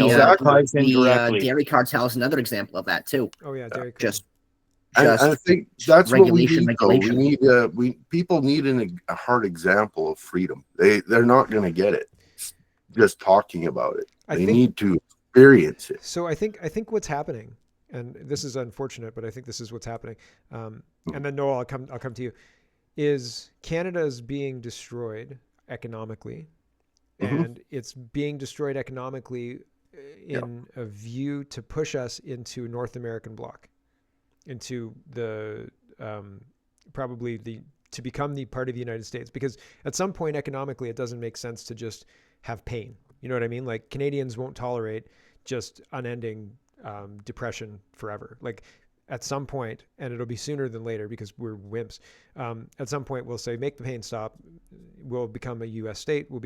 Dairy Cartel is another example of that too. Oh yeah, Dairy Cartel. I think that's regulation, what we need. We need people need a hard example of freedom. They're not going to get it just talking about it. They need to experience it. So I think what's happening, and this is unfortunate, but I think this is what's happening. And then Noel, I'll come to you. Is Canada is being destroyed economically, and it's being destroyed economically in a view to push us into a North American bloc, into the to become the part of the United States, because at some point economically it doesn't make sense to just have pain. You know what I mean? Like, Canadians won't tolerate just unending depression forever. Like, at some point, and it'll be sooner than later because we're wimps, at some point we'll say, make the pain stop. We'll become a U.S. state. We'll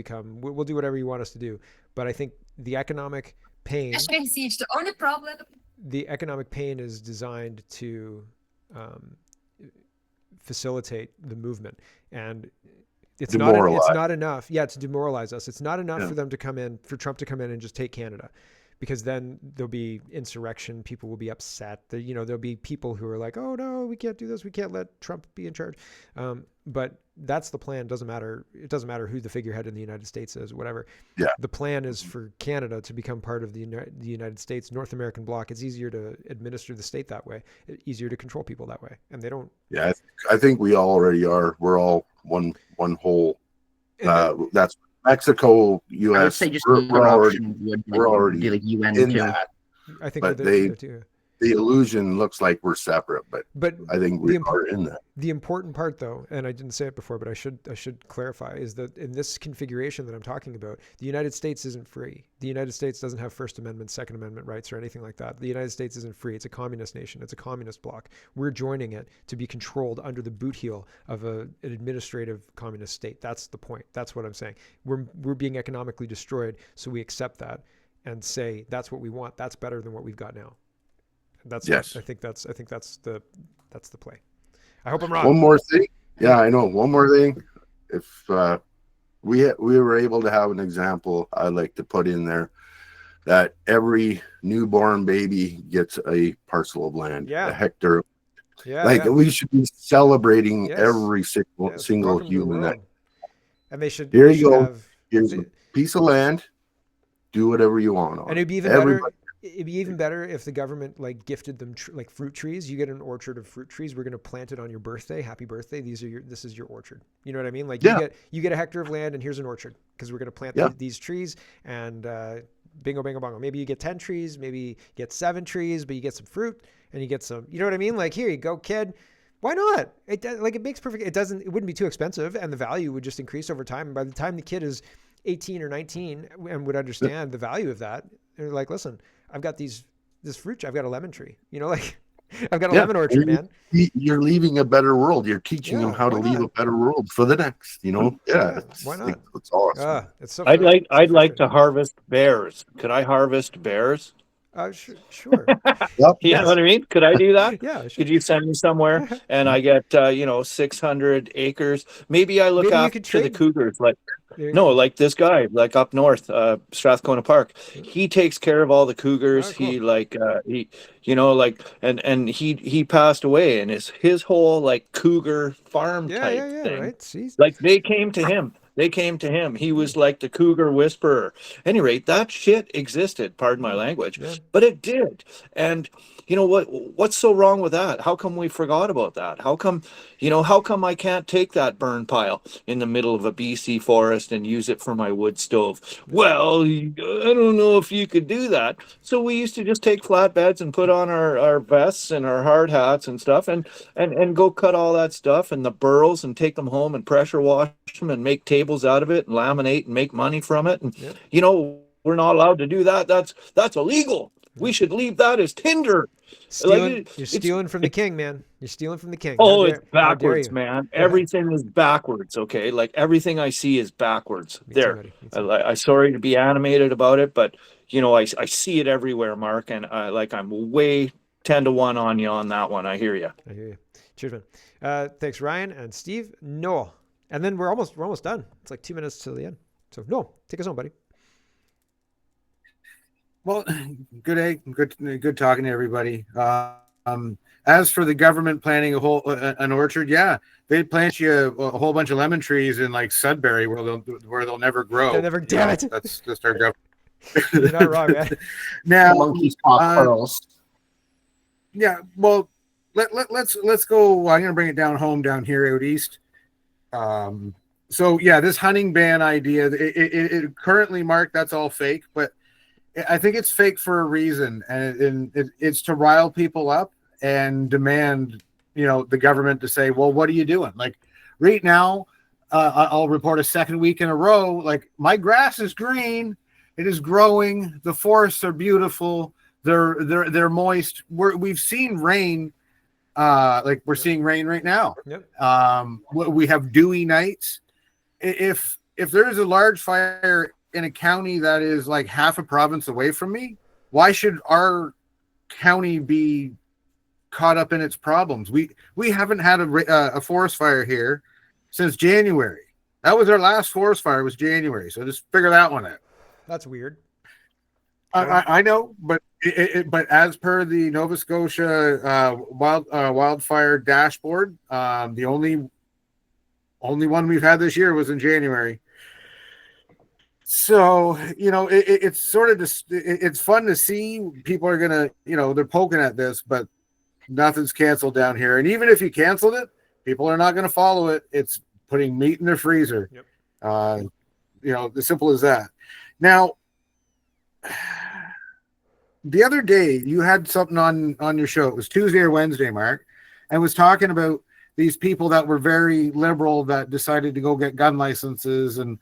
do whatever you want us to do. But I think the economic pain... the only problem... The economic pain is designed to facilitate the movement. And it's not enough. Yeah, to demoralize us. It's not enough for Trump to come in and just take Canada, because then there'll be insurrection. People will be upset. There'll be people who are like, oh no, we can't do this. We can't let Trump be in charge. But that's the plan. It doesn't matter who the figurehead in the United States is, whatever. Yeah. The plan is for Canada to become part of the United States, North American bloc. It's easier to administer the state that way, easier to control people that way. And they don't. Yeah, I think we already are. We're all one whole. That's Mexico, U.S. I would say just we're already like UN in too. that. I think but they're too. the illusion looks like we're separate, but I think we are in that. The important part, though, and I didn't say it before, but I should clarify, is that in this configuration that I'm talking about, the United States isn't free. The United States doesn't have First Amendment, Second Amendment rights or anything like that. The United States isn't free. It's a communist nation. It's a communist bloc. We're joining it to be controlled under the boot heel of an administrative communist state. That's the point. That's what I'm saying. We're being economically destroyed, so we accept that and say that's what we want. That's better than what we've got now. That's yes. I think that's the play. I hope I'm wrong. One more thing. Yeah, I know. One more thing. If we were able to have an example, I'd like to put in there that every newborn baby gets a parcel of land, a hectare. Yeah, we should be celebrating every single human. That, and they should. Here you go. Here's a piece of land. Do whatever you want on. And it'd be even better. It'd be even better if the government like gifted them like fruit trees. You get an orchard of fruit trees. We're going to plant it on your birthday. Happy birthday. This is your orchard. You know what I mean? Like you get a hectare of land and here's an orchard because we're going to plant these trees and bingo, bingo, bongo. Maybe you get 10 trees, maybe you get 7 trees, but you get some fruit and you get some, you know what I mean? Like, here you go, kid. Why not? It makes perfect. It wouldn't be too expensive and the value would just increase over time. And by the time the kid is 18 or 19 and would understand the value of that, they're like, listen, I've got this fruit. I've got a lemon tree, you know, like I've got a lemon orchard, man. You're leaving a better world. You're teaching them how to leave a better world for the next, you know? Yeah. Why not? It's awesome. It's so I'd like to harvest bears. Could I harvest bears? Sure. You know what I mean? Could I do that? Yeah. Sure. Could you send me somewhere and I get 600 acres? Maybe I look after the cougars, like this guy, like up north, Strathcona Park. He takes care of all the cougars. Cool. He passed away, and his whole like cougar farm type thing. Right. Jeez. Like they came to him. He was like the cougar whisperer. At any rate, that shit existed, pardon my language, but it did. And you know what's so wrong with that? How come we forgot about that? How come I can't take that burn pile in the middle of a BC forest and use it for my wood stove? Well, I don't know if you could do that. So we used to just take flatbeds and put on our vests and our hard hats and stuff and go cut all that stuff and the burls and take them home and pressure wash them and make tables out of it and laminate and make money from it. And we're not allowed to do that. That's illegal. We should leave that as tinder. You're stealing from the king, man. You're stealing from the king. Oh, it's backwards, man. Everything is backwards, okay? Like, everything I see is backwards. I'm sorry to be animated about it, but, I see it everywhere, Mark, and I'm way 10-1 on you on that one. I hear you. Cheers, man. Thanks, Ryan and Steve. Noah. And then we're almost done. It's like 2 minutes till the end. So, Noah, take us home, buddy. Well, good talking to everybody. As for the government planting an orchard, they plant you a whole bunch of lemon trees in like Sudbury where they'll never grow. They'll never, damn it. That's just our government. You're not wrong, man. Now, monkeys pop pearls. Yeah, well, let's go. I'm gonna bring it home down here out east. This hunting ban idea. It currently, Mark, that's all fake, but I think it's fake for a reason, and it's to rile people up and demand, the government to say, well, what are you doing? Like right now, I'll report a second week in a row. Like my grass is green, it is growing. The forests are beautiful. They're moist. We've seen rain, we're seeing rain right now. Yep. We have dewy nights. If there is a large fire in a county that is like half a province away from me, why should our county be caught up in its problems? We haven't had a forest fire here since January. That was our last forest fire, was January. So just figure that one out. That's weird. I know, but but as per the Nova Scotia wildfire dashboard, the only one we've had this year was in January. So, it's sort of just, it's fun to see people are going to, they're poking at this, but nothing's canceled down here. And even if you canceled it, people are not going to follow it. It's putting meat in their freezer. Yep. As simple as that. Now, the other day you had something on your show. It was Tuesday or Wednesday, Mark, and was talking about these people that were very liberal that decided to go get gun licenses, and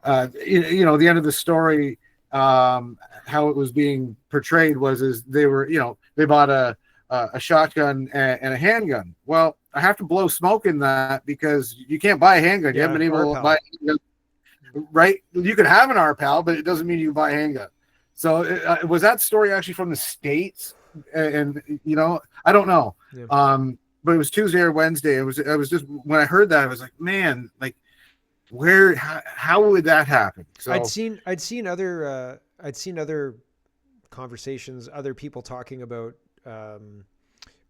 the end of the story, how it was being portrayed is they were, they bought a shotgun and a handgun. Well, I have to blow smoke in that, because you can't buy a handgun. You haven't been able to buy a handgun, right? You can have an RPAL, but it doesn't mean you can buy a handgun. So was that story actually from the States? And I don't know. Yeah. But it was Tuesday or Wednesday. I was just, when I heard that, I was like, man, like, how would that happen? So I'd seen other conversations, other people talking about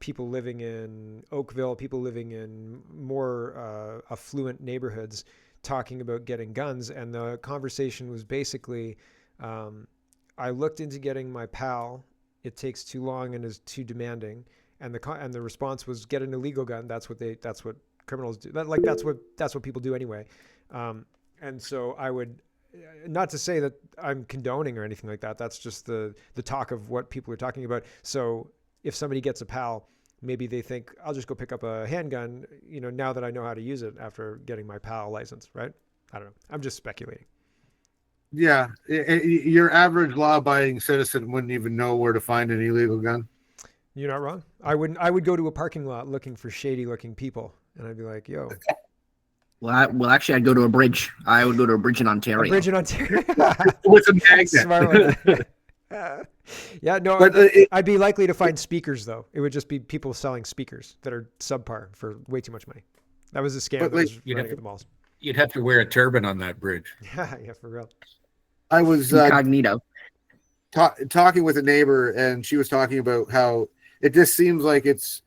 people living in Oakville, people living in more affluent neighborhoods, talking about getting guns, and the conversation was basically, I looked into getting my PAL. It takes too long and is too demanding. And the response was, get an illegal gun. That's what criminals do. That's what people do anyway. And so I would, not to say that I'm condoning or anything like that. That's just the talk of what people are talking about. So if somebody gets a PAL, maybe they think, I'll just go pick up a handgun, now that I know how to use it after getting my PAL license, right? I don't know. I'm just speculating. Yeah. Your average law-abiding citizen wouldn't even know where to find an illegal gun. You're not wrong. I would go to a parking lot looking for shady looking people, and I'd be like, yo. Well, actually, I'd go to a bridge. I would go to a bridge in Ontario. A bridge in Ontario. With a magnet. Smart one. Yeah, no, but I'd be likely to find speakers, though. It would just be people selling speakers that are subpar for way too much money. That was a scam that was running at the malls. You'd have to wear a turban on that bridge. Yeah, for real. I was incognito. Talking with a neighbor, and she was talking about how it just seems like it's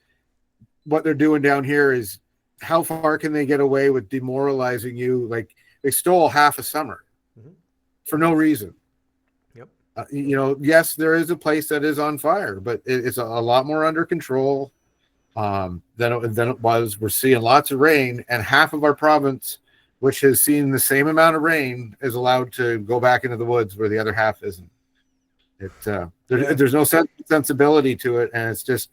what they're doing down here is, how far can they get away with demoralizing you? Like, they stole half a summer for no reason. Yep. Yes, there is a place that is on fire, but it's a lot more under control than it was. We're seeing lots of rain, and half of our province, which has seen the same amount of rain, is allowed to go back into the woods where the other half isn't. There's no sensibility to it, and it's just,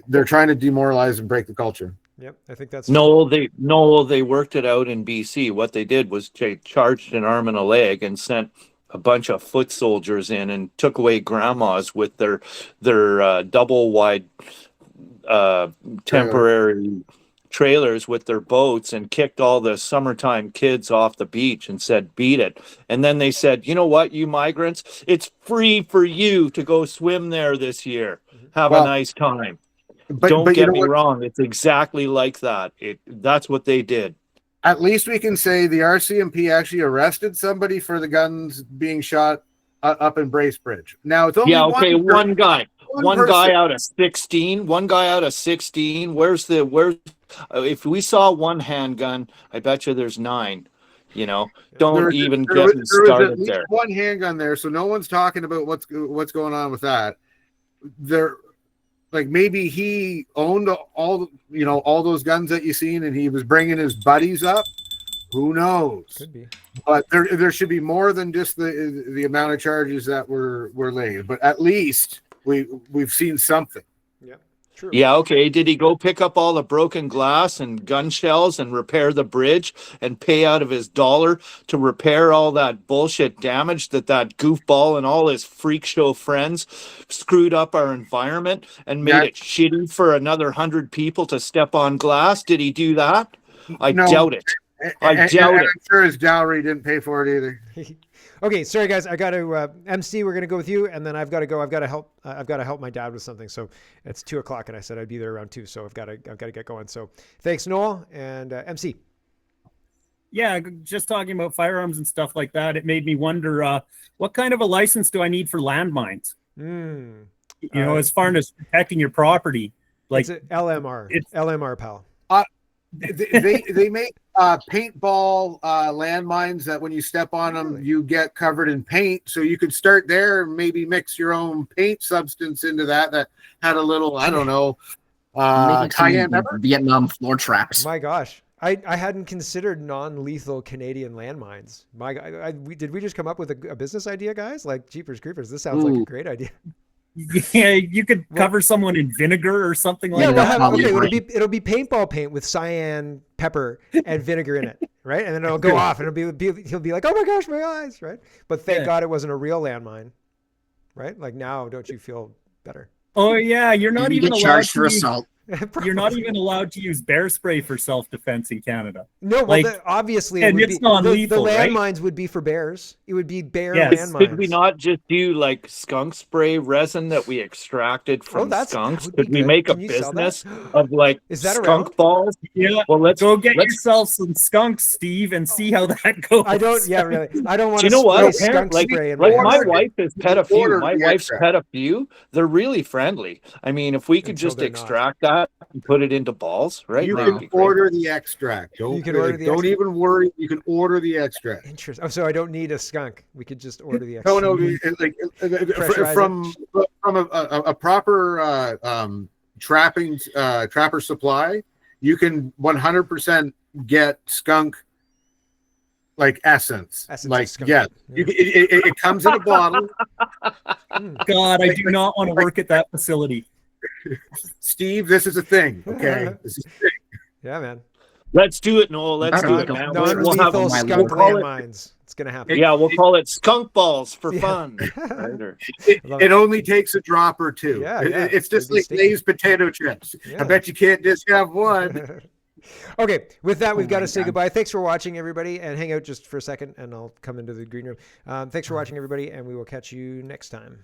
they're trying to demoralize and break the culture. Yep, I think that's they worked it out in BC. What they did was they charged an arm and a leg and sent a bunch of foot soldiers in and took away grandmas with their double wide temporary trailers with their boats, and kicked all the summertime kids off the beach and said, beat it. And then they said, you know what, you migrants, it's free for you to go swim there this year. Have a nice time. Don't get me wrong. It's exactly like that. That's what they did. At least we can say the RCMP actually arrested somebody for the guns being shot up in Bracebridge. Now it's only one guy. One guy out of 16. One guy out of 16. Where's if we saw one handgun, I bet you there's 9. Don't even get me started there. One handgun there, so no one's talking about what's going on with that. There, like, maybe he owned all those guns that you've seen, and he was bringing his buddies up. Who knows? Could be. But there should be more than just the amount of charges that were laid. But at least we've seen something. Yeah, true. Yeah, okay. Did he go pick up all the broken glass and gun shells and repair the bridge and pay out of his dollar to repair all that bullshit damage that goofball and all his freak show friends screwed up our environment and made it shitty for another 100 people to step on glass? Did he do that? I doubt it. I doubt it. I'm sure his dowry didn't pay for it either. Okay, sorry guys, I got to MC. We're gonna go with you, and then I've got to go. I've got to help my dad with something. So it's 2:00, and I said I'd be there around 2. So I've got to get going. So thanks, Noel and MC. Yeah, just talking about firearms and stuff like that, it made me wonder what kind of a license do I need for landmines? As far as protecting your property, like it's LMR. It's LMR, pal. They make paintball landmines that when you step on them, you get covered in paint. So you could start there and maybe mix your own paint substance into that had a little, I don't know, cayenne pepper. Vietnam floor traps. My gosh. I hadn't considered non-lethal Canadian landmines. Did we just come up with a business idea, guys? Like, jeepers creepers, this sounds like a great idea. Yeah, you could cover someone in vinegar or something like Yeah, that. it'll be paintball paint with cyan, pepper, and vinegar in it, right? And then it'll go off, and he'll be like, "Oh my gosh, my eyes!" Right? But thank God it wasn't a real landmine, right? Like now, don't you feel better? Oh yeah, you're not even allowed charged to for use, assault. you're not even allowed to use bear spray for self-defense in Canada. No, well, Like, obviously, and it's non-lethal, the right? landmines would be for bears. It would be bear Yes. landmines. Could we not just do like skunk spray resin that we extracted from skunks? that would be Could we good. make a Can you sell business that? of like Is that skunk around? balls? Yeah. Well, let's Go get let's- yourself some skunks, Steve, and see how that goes. I don't. Yeah, really. I don't want Do to you know what? spray skunk Like, spray in like my my house. wife has pet a few. Order My the wife's extract. pet a few. They're really friendly. I mean, if we could Until just they're not. extract that and put it into balls, right? You that'd can be great. order the extract. Don't, You can order the don't extract. even worry. You can order the extract. Interesting. Oh, so I don't need a skunk. We could just order the No, extra. no, like Pressurize from a proper trapper supply, you can 100% get skunk like essence. Essence Like of skunk. yeah, Yeah. it comes in a bottle. God, I do not want to work at that facility. Steve, this is a thing. Okay, this is a thing. Yeah, man. Let's do it, Noel. Let's do it, Non- man. Non-lethal We'll have skunk we'll call it, landmines. It's gonna happen. yeah, we'll call it skunk balls for Yeah. fun. Right, or- Love It only takes a drop or two. Yeah, It- yeah. It's just It'd be like sticky. Lay's potato chips. Yeah. I bet you can't just have one. Okay, with that, we've got to my say God. goodbye. Thanks for watching, everybody, and hang out just for a second, and I'll come into the green room. Thanks for watching, everybody, and we will catch you next time.